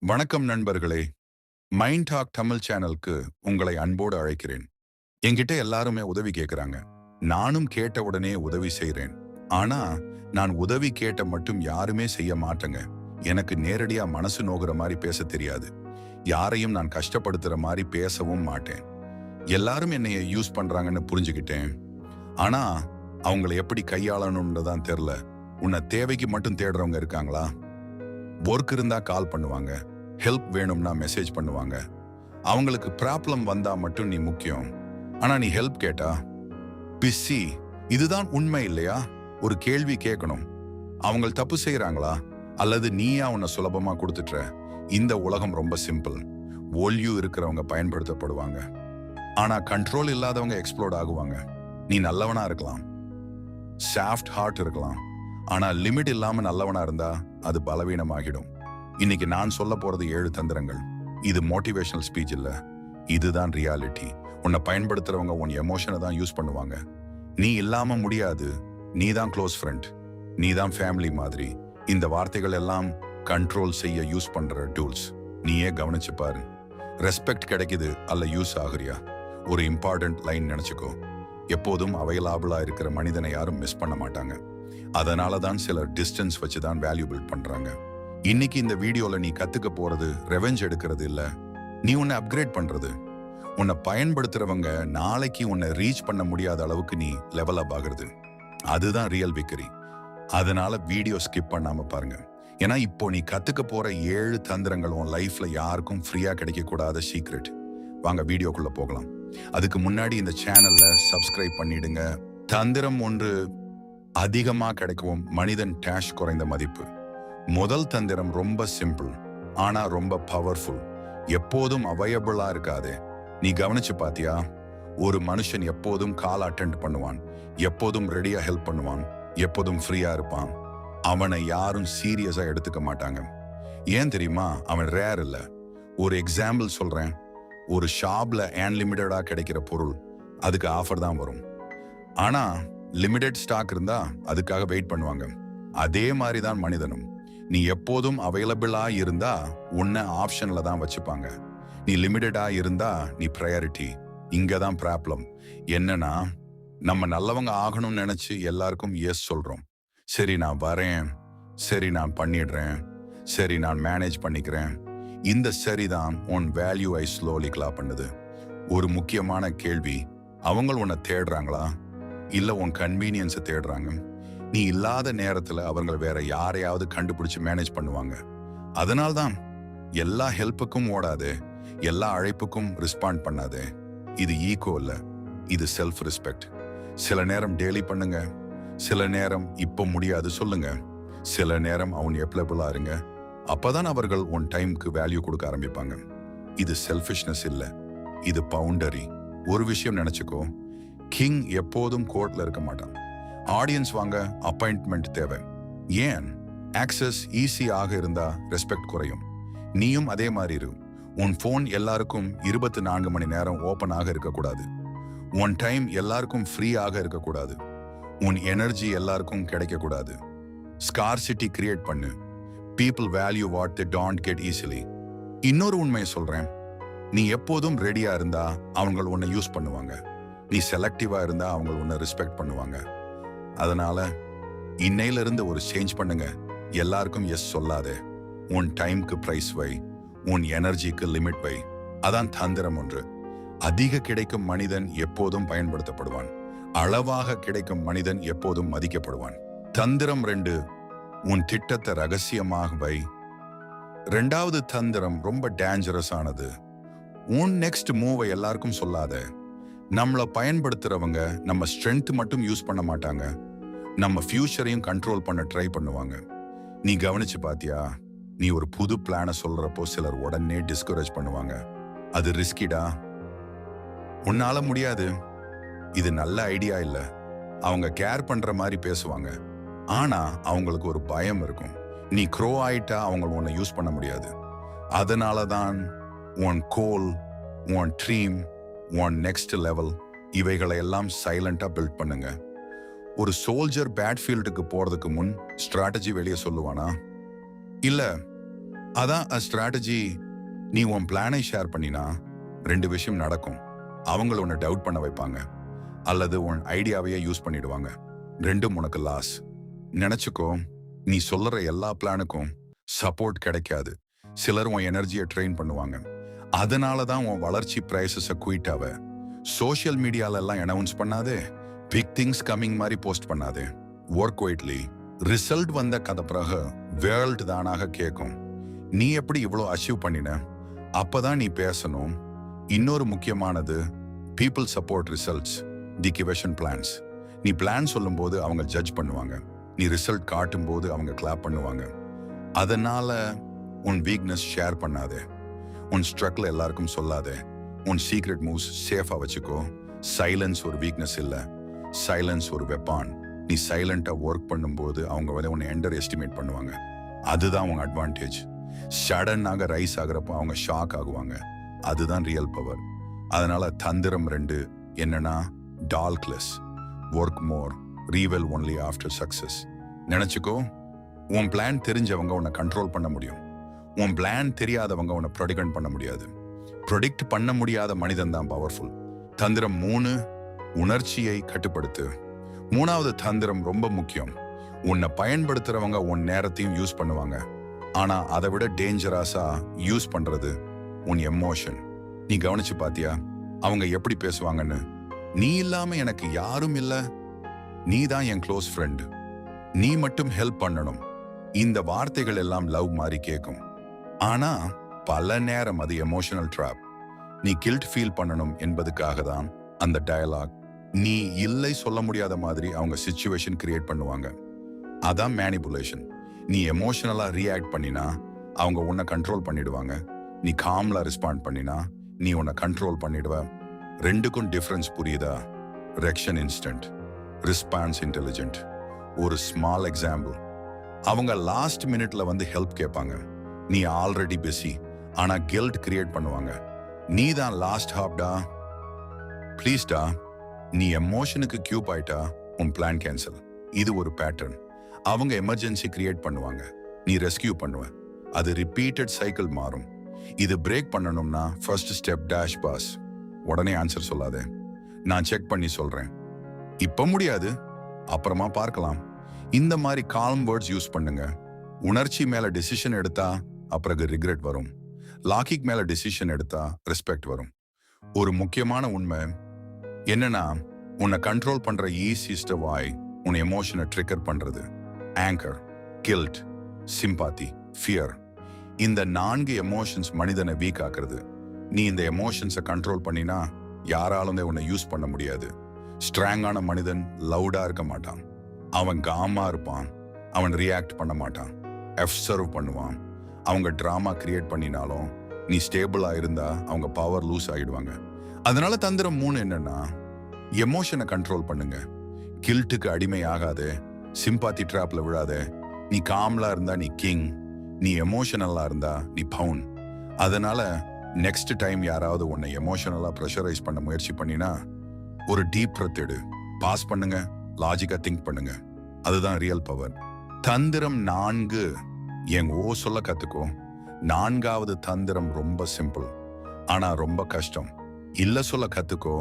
வணக்கம் நண்பர்களே. Mind talk Tamil சேனலுக்கு உங்களை அன்போடு அழைக்கிறேன். என்கிட்ட எல்லாருமே உதவி கேட்குறாங்க. நானும் கேட்ட உடனே உதவி செய்றேன். ஆனா நான் உதவி கேட்ட மட்டும் யாருமே செய்ய மாட்டேங்க. எனக்கு நேரடியா மனசு நோகுற மாதிரி பேச தெரியாது. யாரையும் நான் கஷ்டப்படுத்துற மாதிரி பேசவும் மாட்டேன். எல்லாரும் என்னைய யூஸ் பண்றாங்கன்னு புரிஞ்சுக்கிட்டேன். ஆனா அவங்கள எப்படி கையாளணும்னு தான் தெரியல. உன்னை தேவைக்கு மட்டும் தேடுறவங்க இருக்காங்களா? ஒர்க் இருந்தா கால் பண்ணுவாங்க, ஹெல்ப் வேணும்னா மெசேஜ் பண்ணுவாங்க. அவங்களுக்கு ப்ராப்ளம் வந்தா மட்டும் நீ முக்கியம். ஆனா நீ ஹெல்ப் கேட்டா பிஸி. இதுதான் உண்மை இல்லையா? ஒரு கேள்வி கேட்கணும். அவங்க தப்பு செய்யறாங்களா அல்லது நீயா உன்னை சுலபமா கொடுத்துட்ற? இந்த உலகம் ரொம்ப சிம்பிள். ஓல்யூ இருக்கிறவங்க பயன்படுத்தப்படுவாங்க, ஆனா கண்ட்ரோல் இல்லாதவங்க எக்ஸ்ப்ளோர்ட் ஆகுவாங்க. நீ நல்லவனா இருக்கலாம், சாஃப்ட் ஹார்ட் இருக்கலாம், ஆனா லிமிட் இல்லாம நல்லவனா இருந்தா அது பலவீனமாகிடும். இன்னைக்கு நான் சொல்ல போறது 7 தந்திரங்கள். இது மோட்டிவேஷனல் ஸ்பீச் இல்ல, இதுதான் ரியாலிட்டி. உன்னை பயன்படுத்துறவங்க உன் எமோஷனை தான் யூஸ் பண்ணுவாங்க. நீ இல்லாம முடியாது. நீ தான் க்ளோஸ் ஃப்ரெண்ட், நீ தான் ஃபேமிலி மாதிரி. இந்த வார்த்தைகள் எல்லாம் கண்ட்ரோல் செய்ய யூஸ் பண்ற டூல்ஸ். நீயே கவனிச்சு பாரு. ரெஸ்பெக்ட் கிடைக்குது அல்ல யூஸ் ஆகுறியா? ஒரு இம்பார்ட்டன்ட் லைன் நினைச்சுக்கோ. எப்போதும் அவைலபிளா இருக்கிற மனிதனை யாரும் மிஸ் பண்ண மாட்டாங்க. அதனால தான் சிலர் டிஸ்டன்ஸ் வச்சு தான் வேல்யூ பில்ட் பண்றாங்க. இன்னைக்கு இந்த வீடியோல நீ கத்துக்க போறது ரெவெஞ்ச் எடுக்கிறது இல்ல, நீ உன்னை அப்கிரேட் பண்றது. உன்னை பயன்படுத்துறவங்க நாளைக்கு உன்னை ரீச் பண்ண முடியாத அளவுக்கு நீ லெவல் அப் ஆகுறது. அதுதான் ரியல் விக்டரி. அதனால வீடியோ ஸ்கிப் பண்ணாம பாருங்க. ஏன்னா இப்போ நீ கத்துக்க போற 7 தந்திரங்கள் உன் லைஃப்ல யாருக்கும் ஃப்ரீயா கிடைக்க கூடாத சீக்ரெட். வாங்க வீடியோக்குள்ள போகலாம். அதுக்கு முன்னாடி இந்த சேனல்ல சப்ஸ்கிரைப் பண்ணிடுங்க. தந்திரம் ஒன்று, அதிகமா கிடைக்கவும் மனிதன் டேஷ் குறைந்த மதிப்பு. முதல் தந்திரம் ரொம்ப சிம்பிள், ஆனா ரொம்ப பவர்ஃபுல். எப்போதும் அவைலபிளா இருக்காதே. நீ கவனிச்சு பாத்தியா? ஒரு மனுஷன் எப்போதும் கால் அட்டெண்ட் பண்ணுவான், எப்போதும் ரெடியா ஹெல்ப் பண்ணுவான், எப்போதும் ஃப்ரீயா இருப்பான். அவனை யாரும் சீரியஸா எடுத்துக்க மாட்டாங்க. ஏன் தெரியுமா? அவன் ரேர் இல்ல. ஒரு எக்ஸாம்பிள் சொல்றேன். ஒரு ஷாப்ல அன்லிமிட்டடா கிடைக்கிற பொருள், அதுக்கு ஆஃபர் தான் வரும். ஆனா லிமிடெட் ஸ்டாக் இருந்தா அதுக்காக வெயிட் பண்ணுவாங்க. அதே மாதிரி தான் மனிதனும். நீ எப்போதும் அவைலபிளா இருந்தா உன்னை ஆப்ஷன்ல தான் வச்சுப்பாங்க. நீ லிமிட்டடா இருந்தா நீ ப்ரையாரிட்டி. இங்க தான் ப்ராப்ளம். என்னன்னா, நம்ம நல்லவங்க ஆகணும்னு நினைச்சு எல்லாருக்கும் எஸ் சொல்றோம். சரி நான் வரேன், சரி நான் பண்ணிடுறேன், சரி நான் மேனேஜ் பண்ணிக்கிறேன். இந்த சரிதான் உன் வேல்யூ ஸ்லோலி கிளா பண்ணுது. ஒரு முக்கியமான கேள்வி, அவங்க உன்னை தேடுறாங்களா இல்ல உன் கன்வீனியன்ஸை தேடுறாங்க? நீ இல்லாத நேரத்துல அவங்க வேற யாரையாவது கண்டுபிடிச்சு மேனேஜ் பண்ணுவாங்க. அதனால்தான் எல்லா ஹெல்ப்புக்கும் ஓடாதே, எல்லா அழைப்புக்கும் ரெஸ்பாண்ட் பண்ணாதே. இது ஈகோ இல்ல, இது செல்ஃப் ரெஸ்பெக்ட். சில நேரம் டெய்லி பண்ணுங்க, சில நேரம் இப்போ முடியாது சொல்லுங்க, சில நேரம் அவன் எப்ளபிளா இருங்க. அப்பதான் அவர்கள் உன் டைம்க்கு வேல்யூ கொடுக்க ஆரம்பிப்பாங்க. இது செல்ஃபிஷ்னஸ் இல்ல, இது பவுண்டரி. ஒரு விஷயம் நினைச்சுக்கோ, கிங் எப்போதும் கோர்ட்ல இருக்க மாட்டான். ஆடியன்ஸ் வாங்க அப்பாயின்ட்மெண்ட் தேவை. ஏன்? ஆக்சஸ் ஈஸியாக இருந்தா ரெஸ்பெக்ட் குறையும். நீயும் அதே மாதிரி இரு. உன் போன் எல்லாருக்கும் 24 மணி நேரம் ஓபன் ஆக இருக்கக்கூடாது. உன் டைம் எல்லாருக்கும் ஃப்ரீ ஆக இருக்கக்கூடாது. உன் எனர்ஜி எல்லாருக்கும் கிடைக்கக்கூடாது. ஸ்கார்சிட்டி கிரியேட் பண்ணு. People value what they don't get easily. இன்னொரு உண்மையை சொல்றேன், நீ எப்போதும் ரெடியா இருந்தா அவங்க உன்னை யூஸ் பண்ணுவாங்க. நீ செலக்டிவா இருந்தா அவங்க உன்னை ரெஸ்பெக்ட் பண்ணுவாங்க. அதனால இன்னையில இருந்து ஒரு சேஞ்ச் பண்ணுங்க. எல்லாருக்கும் எஸ் சொல்லாதே. உன் டைம்க்கு பிரைஸ் வை, உன் எனர்ஜிக்கு லிமிட் வை. அதான் தந்திரம் ஒன்று. அதிக கிடைக்கும் மனிதன் எப்போதும் பயன்படுத்தப்படுவான், அளவாக கிடைக்கும் மனிதன் எப்போதும் மதிக்கப்படுவான். தந்திரம் 2, உன் திட்டத்தை ரகசியமாக வை. 2வது தந்திரம் ரொம்ப டேஞ்சரஸ் ஆனது. உன் நெக்ஸ்ட் மூவை எல்லாருக்கும் சொல்லாத. நம்மளை பயன்படுத்துறவங்க நம்ம ஸ்ட்ரென்த் மட்டும் யூஸ் பண்ண மாட்டாங்க, நம்ம ஃபியூச்சரையும் கண்ட்ரோல் பண்ண ட்ரை பண்ணுவாங்க. நீ கவனிச்சு பாத்தியா? நீ ஒரு புது பிளானை சொல்றப்போ சிலர் உடனே டிஸ்கரேஜ் பண்ணுவாங்க. அது ரிஸ்கிடா, உன்னால முடியாது, இது நல்ல ஐடியா இல்ல. அவங்க கேர் பண்ற மாதிரி பேசுவாங்க, ஆனா அவங்களுக்கு ஒரு பயம் இருக்கும். நீ க்ரோ ஆயிட்டா அவங்க உன்னை யூஸ் பண்ண முடியாது. அதனால தான் உன் கோல், உன் ட்ரீம், உன் நெக்ஸ்ட் லெவல், இவைகளை எல்லாம் சைலண்டா பில்ட் பண்ணுங்க. ஒரு சோல்ஜர் பேட் ஃபீல்டுக்கு போறதுக்கு முன் ஸ்ட்ராட்டஜி வெளியே சொல்லுவானா? இல்ல, அதான் ஸ்ட்ராட்டஜி. நீ உன் பிளானை ஷேர் பண்ணினா 2 விஷயம் நடக்கும். அவங்கள உன்னை டவுட் பண்ண வைப்பாங்க, அல்லது உன் ஐடியாவையே யூஸ் பண்ணிடுவாங்க. 2ம் உனக்கு லாஸ். நினைச்சுக்கோ, நீ சொல்லுற எல்லா பிளானுக்கும் சப்போர்ட் கிடைக்காது. சிலர் உன் எனர்ஜியை ட்ரெயின் பண்ணுவாங்க. அதனால தான் உன் வளர்ச்சி பிரைசஸை குயிட் ஆவ. சோஷியல் மீடியால எல்லாம் அனௌன்ஸ் பண்ணாதே, பிக் திங்ஸ் கம்மிங் மாதிரி போஸ்ட் பண்ணாதே. ஒர்க் குயிட்லி. ரிசல்ட் வந்த கதை பிறகு வேர்ல்ட் தானாக கேட்கும், நீ எப்படி இவ்வளோ அச்சீவ் பண்ணின? அப்பதான் நீ பேசணும். இன்னொரு முக்கியமானது, பீப்புள் சப்போர்ட் ரிசல்ட்ஸ் தி கிவெஷன் பிளான்ஸ். நீ பிளான் சொல்லும்போது அவங்க ஜட்ஜ் பண்ணுவாங்க, நீ ரிசல்ட் காட்டும் போது அவங்க கிளாப் பண்ணுவாங்க. அதனால உன் வீக்னஸ் ஷேர் பண்ணாதே, உன் ஸ்ட்ரகிள் எல்லாருக்கும் சொல்லாதே. உன் சீக்ரெட் மூவ்ஸ் சேஃபா வச்சுக்கோ. சைலன்ஸ் ஒரு வீக்னஸ் இல்ல, சைலன்ஸ் ஒரு வெப்பான். நீ சைலண்டா ஒர்க் பண்ணும்போது அவங்க வந்து உன்னை அண்டர் எஸ்டிமேட் பண்ணுவாங்க. அதுதான் உன் அட்வான்டேஜ். சடனாக ரைஸ் ஆகுறப்போ அவங்க ஷாக் ஆகுவாங்க. அதுதான் ரியல் பவர். அதனால தந்திரம் 2 என்னன்னா, talk less, work more, reveal only after success. நினைச்சுக்கோ, உன் பிளான் தெரிஞ்சவங்க உன்னை கண்ட்ரோல் பண்ண முடியும். உன் பிளான் தெரியாதவங்க உன்னை ப்ரொடிக்ட் பண்ண முடியாது. ப்ரொடிக்ட் பண்ண முடியாத மனிதன் தான் பவர்ஃபுல். தந்திரம் 3, உணர்ச்சியை கட்டுப்படுத்து. 3வது தந்திரம் ரொம்ப முக்கியம். உன்னை பயன்படுத்துறவங்க உன் நேரத்தையும் யூஸ் பண்ணுவாங்க. ஆனா அதை விட டேஞ்சரஸா யூஸ் பண்றது உன் எமோஷன். நீ கவனிச்சு பாத்தியா அவங்க எப்படி பேசுவாங்கன்னு? நீ இல்லாம எனக்கு யாரும் இல்ல, நீ தான் என் க்ளோஸ் ஃப்ரெண்ட், நீ மட்டும் ஹெல்ப் பண்ணணும். இந்த வார்த்தைகள் எல்லாம் லவ் மாதிரி கேட்கும். ஆனா பல நேரம் அது எமோஷனல் ட்ராப். நீ கில்ட் ஃபீல் பண்ணணும் என்பதுக்காக தான் அந்த டயலாக். நீ இல்லை சொல்ல முடியாத மாதிரி அவங்க சிச்சுவேஷன் கிரியேட் பண்ணுவாங்க. அதான் மேனிபுலேஷன். நீ எமோஷனலா ரியாக்ட் பண்ணினா அவங்க உன்னை கண்ட்ரோல் பண்ணிடுவாங்க. நீ காம்லா ரெஸ்பாண்ட் பண்ணினா நீ உன்னை கண்ட்ரோல் பண்ணிடுவ. 2க்கும் டிஃபரன்ஸ் புரியுதா? ரெக்ஷன் இன்ஸ்டன்ட், ரெஸ்பான்ஸ் இன்டெலிஜென்ட். ஒரு ஸ்மால் எக்ஸாம்பிள், அவங்க லாஸ்ட் மினிட்ல வந்து ஹெல்ப் கேட்பாங்க. நீ ஆல்ரெடி பிஸி, ஆனா கில்ட் கிரியேட் பண்ணுவாங்க. நீ தான் லாஸ்ட் ஹாப்டா, ப்ளீஸ்டா. நீ எமோஷனுக்கு கியூப் ஆயிட்டா உன் பிளான் கேன்சல். இது ஒரு பேட்டர்ன். அவங்க எமர்ஜென்சி கிரியேட் பண்ணுவாங்க, நீ ரெஸ்கியூ பண்ணுவ. அது ரிப்பீட்டட் சைக்கிள் மாறும். இது பிரேக் பண்ணணும்னா ஃபர்ஸ்ட் ஸ்டெப் டேஷ் பாஸ். உடனே ஆன்சர் சொல்லாதே, நான் செக் பண்ணி சொல்றேன், இப்ப முடியாது, அப்புறமா பார்க்கலாம். இந்த மாதிரி கால்ம் வேர்ட்ஸ் யூஸ் பண்ணுங்க. உணர்ச்சி மேல டிசிஷன் எடுத்தா அப்புறம் ரிக்ரெட் வரும். லாக்கிக் மேல டிசிஷன் எடுத்தா ரெஸ்பெக்ட் வரும். ஒரு முக்கியமான உண்மை என்னன்னா, உன்னை கண்ட்ரோல் பண்ற ஈஸியஸ்ட் வாய் உன் எமோஷனை ட்ரிகர் பண்றது. Anger, guilt, sympathy, fear. இந்த 4 எமோஷன்ஸ் மனிதனை வீக் ஆக்குறது. நீ இந்த எமோஷன்ஸை கண்ட்ரோல் பண்ணினா யாராலும் உன்னை யூஸ் பண்ண முடியாது. ஸ்ட்ராங்கான மனிதன் லவுடா இருக்க மாட்டான், அவன் காமா இருப்பான். அவன் ரியாக்ட் பண்ண மாட்டான், அப்சர்வ் பண்ணுவான். அவங்க டிராமா கிரியேட் பண்ணினாலும் நீ ஸ்டேபிளா இருந்தா அவங்க பவர் லூஸ் ஆயிடுவாங்க. அதனால தந்திரம் 3 என்னன்னா, எமோஷனை கண்ட்ரோல் பண்ணுங்க. கில்ட்டுக்கு அடிமை ஆகாதே, சிம்பாத்தி ட்ராப்ல விழாதே. நீ காம்லா இருந்தா நீ கிங், நீ எமோஷனலா இருந்தா நீ பவுன். அதனால நெக்ஸ்ட் டைம் யாராவது உன்னை எமோஷனலா ப்ரெஷரைஸ் பண்ண முயற்சி பண்ணினா ஒரு டீப் பிரெத் எடு, பாஸ் பண்ணுங்க, லாஜிக்கா திங்க் பண்ணுங்க. அதுதான் ரியல் பவர். தந்திரம் 4 என் ஓ சொல்ல கத்துக்கோ. 4வது தந்திரம் ரொம்ப சிம்பிள், ஆனா ரொம்ப கஷ்டம். இல்ல சொல்ல கத்துக்கோ.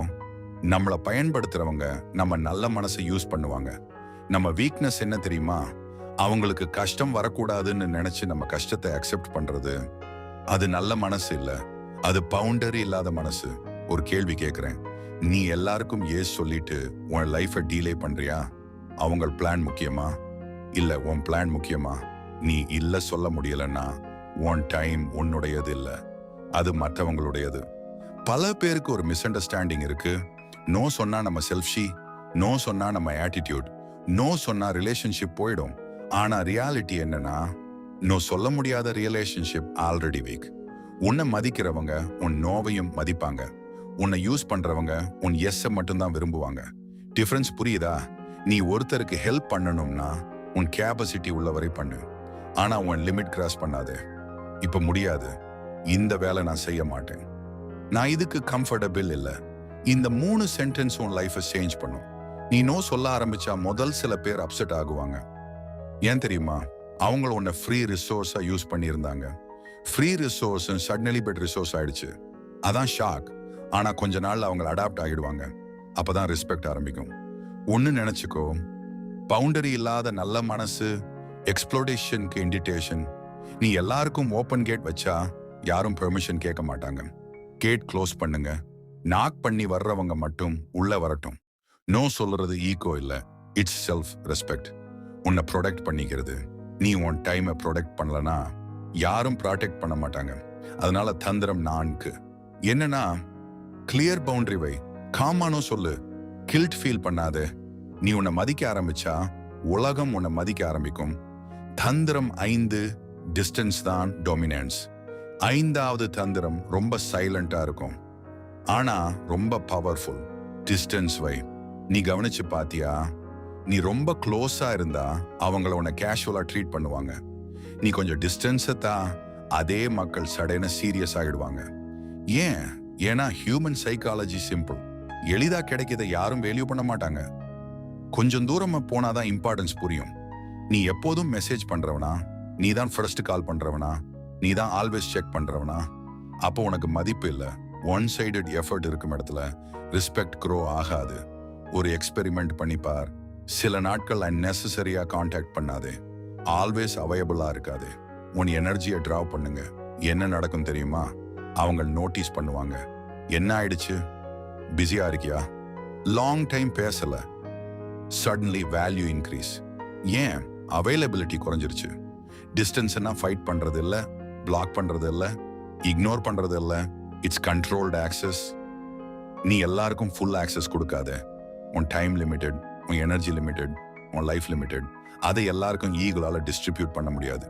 நம்மளை பயன்படுத்துறவங்க நம்ம நல்ல மனசை யூஸ் பண்ணுவாங்க. நம்ம வீக்னஸ் என்ன தெரியுமா? அவங்களுக்கு கஷ்டம் வரக்கூடாதுன்னு நினைச்சு நம்ம கஷ்டத்தை அக்செப்ட் பண்றது. அது நல்ல மனசு இல்ல, அது பவுண்டரி இல்லாத மனசு. ஒரு கேள்வி கேட்கிறேன், நீ எல்லாருக்கும் ஏஸ் சொல்லிட்டு உன் லைஃபை டீலே பண்றியா? அவங்க பிளான் முக்கியமா இல்ல உன் பிளான் முக்கியமா? நீ இல்ல சொல்ல முடியலன்னா உன் டைம் உன்னுடையது இல்ல, அது மற்றவங்களுடையது. பல பேருக்கு ஒரு மிஸ் அண்டர்ஸ்டாண்டிங் இருக்கு. நோ சொன்னா நம்ம செல்ஃபி, நோ சொன்னா நம்ம ஆட்டிடியூட், நோ சொன்னா ரிலேஷன்ஷிப் போயிடும். ஆனா ரியாலிட்டி என்னன்னா, நோ சொல்ல முடியாத ரிலேஷன்ஷிப் ஆல்ரெடி வீக். உன்னை மதிக்கிறவங்க உன் நோவையும் மதிப்பாங்க. உன்னை யூஸ் பண்றவங்க உன் எஸ்ஸை மட்டும்தான் விரும்புவாங்க. டிஃபரன்ஸ் புரியுதா? நீ ஒருத்தருக்கு ஹெல்ப் பண்ணணும்னா உன் கேபசிட்டி உள்ளவரை பண்ணு, ஆனா உன் லிமிட் கிராஸ் பண்ணாதே. இப்ப முடியாது, இந்த வேலை நான் செய்ய மாட்டேன், நான் இதுக்கு கம்ஃபர்டபிள் இல்லை. இந்த 3 சென்டென்ஸ் உன் லைஃபை சேஞ்ச் பண்ணும். நீ நோ சொல்ல ஆரம்பிச்சா முதல் சில பேர் அப்செட் ஆகுவாங்க. ஏன் தெரியுமா? அவங்கள உன்னை ஃப்ரீ ரிசோர்ஸா யூஸ் பண்ணியிருந்தாங்க. Free resource suddenly paid resource ஆயிடுச்சு. அதான் ஷாக். ஆனா கொஞ்ச நாள் அவங்க அடாப்ட் ஆகிடுவாங்க. அப்பதான் ரெஸ்பெக்ட் ஆரம்பிக்கும். ஒன்னு நினைச்சுக்கோ, பவுண்டரி இல்லாத நல்ல மனசு எக்ஸ்ப்ளோடேஷனுக்கு இன்விடேஷன். நீ எல்லாருக்கும் ஓப்பன் கேட் வச்சா யாரும் பெர்மிஷன் கேட்க மாட்டாங்க. கேட் க்ளோஸ் பண்ணுங்க. நாக் பண்ணி வர்றவங்க மட்டும் உள்ள வரட்டும். நோ சொல்றது ஈகோ இல்ல, இட்ஸ் செல்ஃப் ரெஸ்பெக்ட். உன்னை ப்ரொடெக்ட் பண்ணிக்கிறது. நீ உன் டைமை ப்ரொடெக்ட் பண்ணலனா யாரும் ப்ராடெக்ட் பண்ண மாட்டாங்க. அதனால தந்திரம் 4 என்னன்னா, கிளியர் பவுண்டரி வை. காமானோ சொல்லு, கில்ட் ஃபீல் பண்ணாத. நீ உன்னை மதிக்க ஆரம்பிச்சா உலகம் உன்னை மதிக்க ஆரம்பிக்கும். தந்திரம் 5 டிஸ்டன்ஸ் தான் டொமினன்ஸ். 5வது தந்திரம் ரொம்ப சைலண்டா இருக்கும், ஆனா ரொம்ப பவர்ஃபுல். டிஸ்டன்ஸ் வை. நீ கவனிச்சு பாத்தியா, நீ ரொம்ப க்ளோஸா இருந்தா அவங்கள உன்னை கேஷுவலா ட்ரீட் பண்ணுவாங்க. நீ கொஞ்சம் டிஸ்டன்ஸை தான், அதே மக்கள் சடன சீரியஸ் ஆகிடுவாங்க. ஏன்? ஏன்னா ஹியூமன் சைக்காலஜி சிம்பிள். எளிதா கிடைக்கிறத யாரும் வேல்யூ பண்ண மாட்டாங்க. கொஞ்சம் தூரமா போனாதான் இம்பார்ட்டன்ஸ் புரியும். நீ எப்போதும் மெசேஜ் பண்றவனா, நீ தான் ஃபர்ஸ்ட் கால் பண்றவனா, நீ தான் ஆல்வேஸ் செக் பண்றவனா, அப்போ உனக்கு மதிப்பு இல்லை. ஒன் சைடட் எஃபர்ட் இருக்கும் இடத்துல ரெஸ்பெக்ட் க்ரோ ஆகாது. ஒரு எக்ஸ்பெரிமெண்ட் பண்ணிப்பார். சில நாட்கள் அன்னெசரியா கான்டாக்ட் பண்ணாதே, ஆல்வேஸ் அவைலபிளா இருக்காது. உன் எனர்ஜியை டிராவ் பண்ணுங்க. என்ன நடக்கும் தெரியுமா? அவங்க நோட்டீஸ் பண்ணுவாங்க. என்ன ஆயிடுச்சு? பிஸியா இருக்கியா? லாங் டைம் பேசல. Suddenly value increase. ஏன்? அவைலபிலிட்டி குறைஞ்சிருச்சு. டிஸ்டன்ஸ்னா ஃபைட் பண்றது இல்ல, பிளாக் பண்றது இல்ல, இக்னோர் பண்றது இல்ல. It's controlled access. நீ எல்லாருக்கும் ஃபுல் ஆக்சஸ் கொடுக்காத. உன் டைம் லிமிடெட், உன் எனர்ஜி லிமிடெட், உன் லைஃப் லிமிடெட். அதை எல்லாருக்கும் ஈக்குவலால டிஸ்ட்ரிபியூட் பண்ண முடியாது.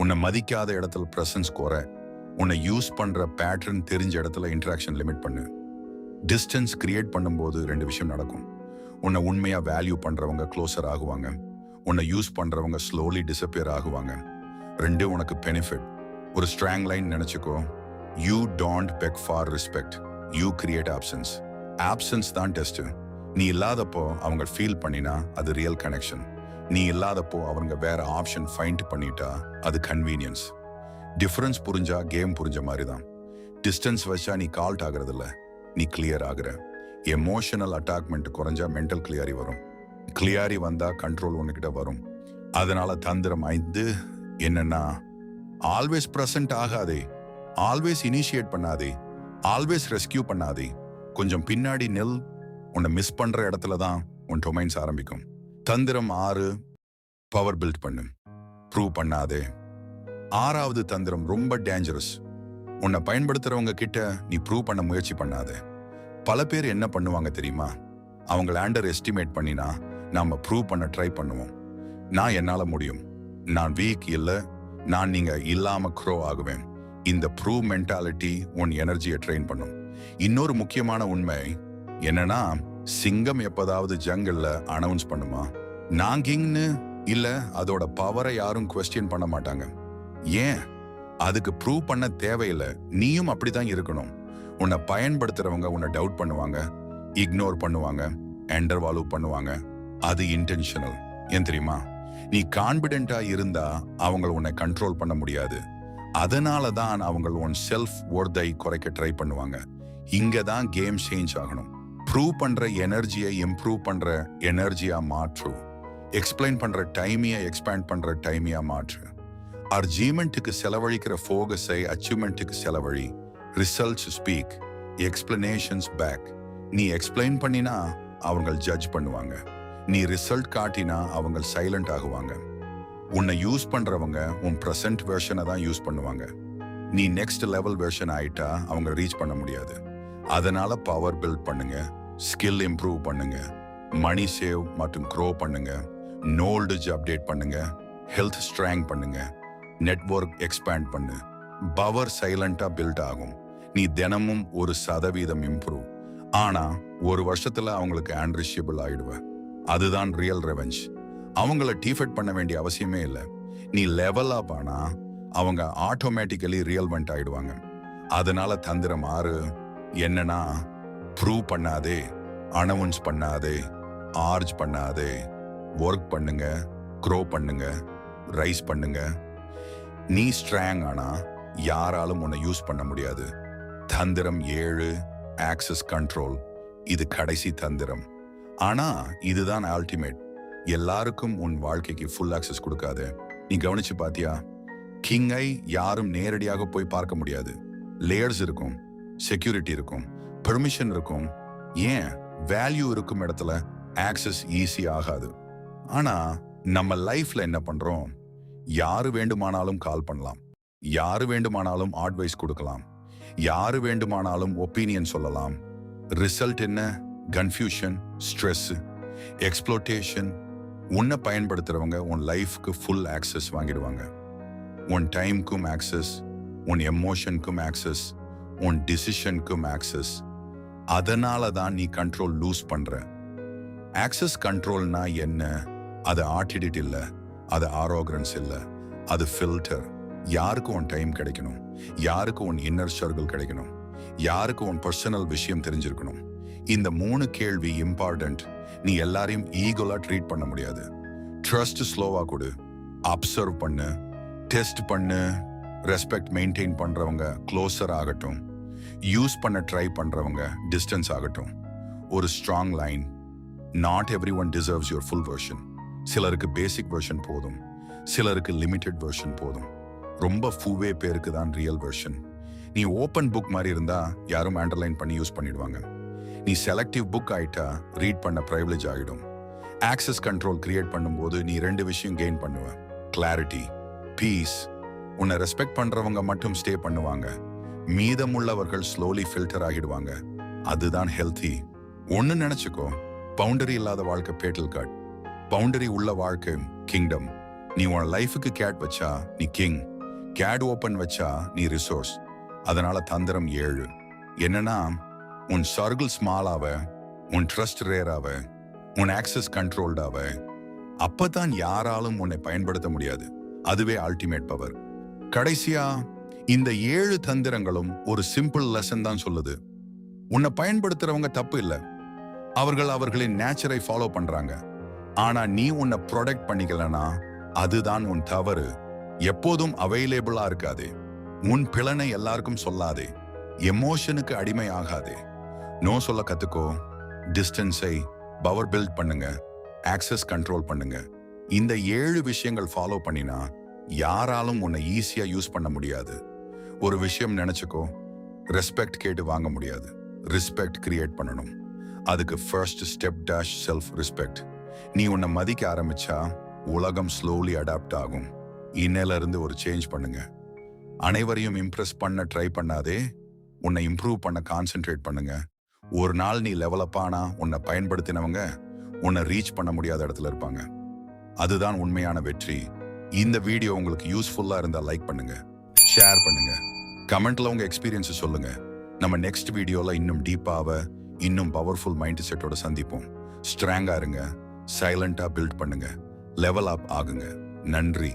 உன்னை மதிக்காத இடத்துல பிரசன்ஸ் குறை. உன்னை யூஸ் பண்ற பேட்டர்ன் தெரிஞ்ச இடத்துல இன்டராக்ஷன் லிமிட் பண்ணு. டிஸ்டன்ஸ் கிரியேட் பண்ணும்போது 2 விஷயம் நடக்கும். உன்னை உண்மையா வேல்யூ பண்றவங்க க்ளோசர் ஆகுவாங்க. உன்னை யூஸ் பண்றவங்க ஸ்லோலி டிசப்பியர் ஆகுவாங்க. 2 உனக்கு பெனிஃபிட். ஒரு ஸ்ட்ராங் லைன் நினைச்சுக்கோ. You don't beg for respect, you create options. Options தான் டெஸ்ட். நீ இல்லாதப்போ அவங்க ஃபீல் பண்ணினா அது ரியல் கனெக்ஷன். நீ இல்லாதப்போ அவங்க வேற ஆப்ஷன் ஃபைண்ட் பண்ணிட்டா அது கன்வீனியன்ஸ். டிஃபரன்ஸ் புரிஞ்சா கேம் புரிஞ்ச மாதிரி தான். டிஸ்டன்ஸ் வச்சா நீ கால்ட் ஆகிறது இல்ல, நீ கிளியர் ஆகுற. எமோஷனல் அட்டாக்மெண்ட் குறைஞ்சா மென்டல் கிளியரி வரும். கிளியரி வந்தா கண்ட்ரோல் உன்கிட்ட வரும். அதனால தந்திரம் 5 என்னன்னா, ஆல்வேஸ் பிரசன்ட் ஆகாதே, ஆல்வேஸ் இனிஷியேட் பண்ணாதே, ஆல்வேஸ் ரெஸ்கியூ பண்ணாதே. கொஞ்சம் பின்னாடி நெல். உன்னை மிஸ் பண்ற இடத்துல தான் உன் டொமைன்ஸ் ஆரம்பிக்கும். தந்திரம் 6 பவர் பில்ட் பண்ணு, ப்ரூவ் பண்ணாதே. 6வது தந்திரம் ரொம்ப டேஞ்சரஸ். உன்னை பயன்படுத்துறவங்க கிட்ட நீ ப்ரூவ் பண்ண முயற்சி பண்ணாதே. பல பேர் என்ன பண்ணுவாங்க தெரியுமா? அவங்கள அண்டர் எஸ்டிமேட் பண்ணினா நாம ப்ரூவ் பண்ண ட்ரை பண்ணுவோம். நான் என்னால முடியும், நான் வீக் இல்ல, நான் நீங்க இல்லாம க்ரோ ஆகுவேன். இந்த ப்ரூவ் மென்டாலிட்டி உன் எனர்ஜியை ட்ரெயின் பண்ணும். இன்னொரு முக்கியமான உண்மை என்னன்னா, சிங்கம் எப்பதாவது ஜங்கல்ல அனௌன்ஸ் பண்ணுமா? நான் கிங்னு இல்ல, அதோட பவரை யாரும் குவெஸ்டியன் பண்ண மாட்டாங்க. ஏன்? அதுக்கு ப்ரூவ் பண்ண தேவையில்லை. நீயும் அப்படிதான் இருக்கணும். உன்னை பயன்படுத்துறவங்க உன்னை டவுட் பண்ணுவாங்க, இக்னோர் பண்ணுவாங்க, எண்டர்வால்யூ பண்ணுவாங்க. அது இன்டென்ஷனல். ஏன் தெரியுமா? நீ கான்பிடென்டா இருந்தா அவங்கள உன்னை கண்ட்ரோல் பண்ண முடியாது. அதனால தான் அவங்க உன் செல்ஃப் ஒர்த்தை குறைக்க ட்ரை பண்ணுவாங்க. இங்க தான் கேம் சேஞ்ச் ஆகணும். ப்ரூவ் பண்ற எனர்ஜியை இம்ப்ரூவ் பண்ற எனர்ஜியா மாற்று. எக்ஸ்பிளைன் பண்ற டைமியை எக்ஸ்பேண்ட் பண்ற டைமியா மாற்று. அர்ஜீமெண்ட்டுக்கு செலவழிக்கிற ஃபோகஸை அச்சீவ்மெண்ட்டுக்கு செலவழி. Results speak, explanations beg. நீ எக்ஸ்பிளைன் பண்ணினா அவங்க ஜட்ஜ் பண்ணுவாங்க. நீ ரிசல்ட் காட்டினா அவங்க சைலண்ட் ஆகுவாங்க. உன்னை யூஸ் பண்றவங்க உன் ப்ரெசன்ட் வெர்ஷனை தான் யூஸ் பண்ணுவாங்க. நீ நெக்ஸ்ட் லெவல் வெர்ஷன் ஆயிட்டா அவங்க ரீச் பண்ண முடியாது. அதனால பவர் பில்ட் பண்ணுங்க, ஸ்கில் இம்ப்ரூவ் பண்ணுங்க, மணி சேவ் மற்றும் க்ரோ பண்ணுங்க, நாலேஜ் அப்டேட் பண்ணுங்க, ஹெல்த் ஸ்ட்ராங் பண்ணுங்க, நெட்வொர்க் எக்ஸ்பேண்ட் பண்ணு. பவர் சைலண்டா பில்ட் ஆகும். நீ தினமும் 1% இம்ப்ரூவ் ஆனா 1 வருஷத்துல அவங்களுக்கு அன்ரீச்சபிள் ஆயிடுவ. அதுதான் ரியல் ரெவெஞ்ச். அவங்கள டீஃபெட் பண்ண வேண்டிய அவசியமே இல்லை. நீ லெவல் அப் ஆனா அவங்க ஆட்டோமேட்டிக்கலி ரியல்வெண்ட் ஆயிடுவாங்க. அதனால தந்திரம் 6 என்னன்னா, ப்ரூவ் பண்ணாதே, அனௌன்ஸ் பண்ணாதே, ஆர்ஜ் பண்ணாதே. ஒர்க் பண்ணுங்க, க்ரோ பண்ணுங்க, ரைஸ் பண்ணுங்க. நீ ஸ்ட்ராங் ஆனா யாராலும் உன்னை யூஸ் பண்ண முடியாது. தந்திரம் 7, ஆக்சஸ் கண்ட்ரோல். இது கடைசி தந்திரம். ஆனா இதுதான் அல்டிமேட். எல்லாருக்கும் உன் வாழ்க்கைக்கு ஃபுல் ஆக்சஸ் கொடுக்காது. நீ கவனிச்சு பாத்தியா? கிங்கை யாரும் நேரடியாக போய் பார்க்க முடியாது. லேயர்ஸ் இருக்கும், செக்யூரிட்டி இருக்கும், பெர்மிஷன் இருக்கும், ஏன் வேல்யூ இருக்கும் இடத்துல ஆக்சஸ் ஈஸி ஆகாது. ஆனா நம்ம லைஃப்ல என்ன பண்றோம்? யாரு வேண்டுமானாலும் கால் பண்ணலாம், யாரு வேண்டுமானாலும் அட்வைஸ் கொடுக்கலாம், யாரு வேண்டுமானாலும் ஒப்பீனியன் சொல்லலாம். ரிசல்ட் என்ன? Confusion, stress, exploitation. உன்னை பயன்படுத்துறவங்க உன் லைஃப்க்கு ஃபுல் ஆக்சஸ் வாங்கிடுவாங்க. உன் டைம்க்கும் ஆக்சஸ், உன் எமோஷனுக்கும் ஆக்சஸ், உன் டிசிஷனுக்கும் ஆக்சஸ். அதனால தான் நீ கண்ட்ரோல் லூஸ் பண்ற. ஆக்சஸ் கண்ட்ரோல்னா என்ன? அது ஆட்டிடியூட் இல்லை, அது ஆரோகரன்ஸ் இல்லை, அது ஃபில்டர். யாருக்கு உன் டைம் கிடைக்கணும், யாருக்கு உன் இன்னர் சர்க்கிள் கிடைக்கணும், யாருக்கு உன் பர்சனல் விஷயம் தெரிஞ்சிருக்கணும். இந்த 3 கேள்வி இம்பார்ட்டன்ட். நீ எல்லாரையும் ஈகோலா ட்ரீட் பண்ண முடியாது. ட்ரஸ்ட் ஸ்லோவா கொடு, அப்சர்வ் பண்ணு, டெஸ்ட் பண்ணு. ரெஸ்பெக்ட் மெயின்டைன் பண்றவங்க க்ளோசர் ஆகட்டும், யூஸ் பண்ண ட்ரை பண்றவங்க டிஸ்டன்ஸ் ஆகட்டும். ஒரு strong line. Not every one deserves your full version. சிலருக்கு பேசிக் வெர்ஷன் போதும், சிலருக்கு லிமிடெட் வெர்ஷன் போதும். ரொம்ப ஃபூவே பேருக்கு தான் ரியல் வெர்ஷன். நீ ஓப்பன் புக் மாதிரி இருந்தா யாரும் அண்டர்லைன் பண்ணி யூஸ் பண்ணிடுவாங்க. நீ செலக்டிவ் புக் ஆயிட்டா ரீட் பண்ண ப்ரைவிலேஜ் ஆகிடும். ஆக்சஸ் கண்ட்ரோல் கிரியேட் பண்ணும்போது நீ 2 விஷயம் கெயின் பண்ணுவ. Clarity, piece. உன்னை ரெஸ்பெக்ட் பண்றவங்க மட்டும் ஸ்டே பண்ணுவாங்க, மீதமுள்ளவர்கள் ஸ்லோலி ஃபில்டர் ஆகிடுவாங்க. அதுதான் ஹெல்த்தி. ஒன்னு நினைச்சுக்கோ, பவுண்டரி இல்லாத வாழ்க்கை பேட்டில் கார்ட், பவுண்டரி உள்ள வாழ்க்கை கிங்டம். நீ உன் லைஃபுக்கு கேட் வச்சா நீ கிங், கேட் ஓப்பன் வச்சா நீ ரிசோர்ஸ். அதனால தந்திரம் 7 என்னன்னா, உன் சர்க்கிள் ஸ்மாலாவ, உன் ட்ரஸ்ட் ரேராவ, உன் ஆக்சஸ் கண்ட்ரோல்டாவ. அப்பதான் யாராலும் உன்னை பயன்படுத்த முடியாது. அதுவே அல்டிமேட் பவர். கடைசியா இந்த 7 தந்திரங்களும் ஒரு சிம்பிள் லெசன் தான் சொல்லுது. உன்னை பயன்படுத்துறவங்க தப்பு இல்லை, அவர்கள் அவர்களின் நேச்சரை ஃபாலோ பண்றாங்க. ஆனா நீ உன்னை ப்ரொடெக்ட் பண்ணிக்கலனா அதுதான் உன் தவறு. எப்போதும் அவைலபிளா இருக்காதே, உன் பிளனை எல்லாருக்கும் சொல்லாதே, எமோஷனுக்கு அடிமை ஆகாதே. நோ சொல்ல கத்துக்கோ, டிஸ்டன்ஸை பவர் பில்ட் பண்ணுங்க, ஆக்சஸ் கண்ட்ரோல் பண்ணுங்க. இந்த 7 விஷயங்கள் ஃபாலோ பண்ணினா யாராலும் உன்னை ஈஸியா யூஸ் பண்ண முடியாது. ஒரு விஷயம் நினைச்சுக்கோ, ரெஸ்பெக்ட் கேட்டு வாங்க முடியாது, ரெஸ்பெக்ட் கிரியேட் பண்ணணும். அதுக்கு first step dash self respect. நீ உன்னை மதிக்க ஆரம்பிச்சா உலகம் ஸ்லோலி அடாப்ட் ஆகும். இன்னையில இருந்து ஒரு சேஞ்ச் பண்ணுங்க. அனைவரையும் இம்ப்ரெஸ் பண்ண ட்ரை பண்ணாதே, உன்னை இம்ப்ரூவ் பண்ண கான்சென்ட்ரேட் பண்ணுங்க. ஒரு நாள் நீ லெவலப் ஆனா உன்னை பயன்படுத்தினவங்க உன்னை ரீச் பண்ண முடியாத இடத்துல இருப்பாங்க. அதுதான் உண்மையான வெற்றி. இந்த வீடியோ உங்களுக்கு யூஸ்ஃபுல்லா இருந்தா லைக் பண்ணுங்க, ஷேர் பண்ணுங்க, கமெண்ட்ல உங்க எக்ஸ்பீரியன்ஸ் சொல்லுங்க. நம்ம நெக்ஸ்ட் வீடியோல இன்னும் டீப்பாக, இன்னும் பவர்ஃபுல் மைண்ட் செட்டோட சந்திப்போம். ஸ்ட்ராங்கா இருங்க, சைலண்டா பில்ட் பண்ணுங்க, லெவல் அப் ஆகுங்க. நன்றி.